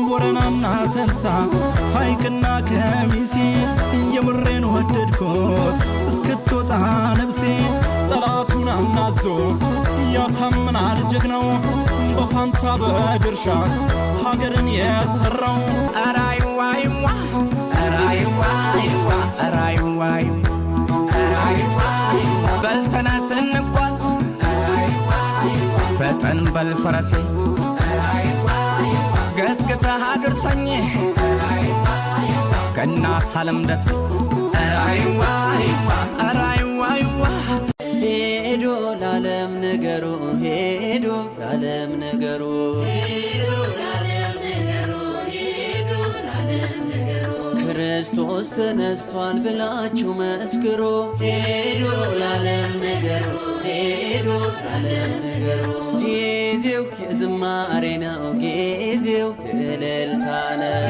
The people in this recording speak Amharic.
ቦረናና ተንታ ሐይቅና ከሚሴ የምሬን ወደድኩት እስክትወጣ ነፍሴ ጠላቱን አናዞ ያሳምናል ጀግናው በፋንታ በድርሻ ሀገርን የሰራው አራይዋይዋ አራይዋይዋ አራይዋይዋ አራይዋይዋ በልተነስ እንጓዝ ፈጠን በል ፈረሴ ገስግሰህ አድርሰኝ ከእናት ዓለም ደስ አራይዋይዋ አራይዋይዋ ሄዶ ለዓለም ነገሩ ሄዶ ለዓለም ነገሩ ክርስቶስ ተነስቷል ብላችሁ መስክሩ ሄዶ ለዓለም ነገሩ ሄዶ ለዓለም ነገሩ ጊዜው የዝማሬ ነው ጊዜው የእልልታ ነው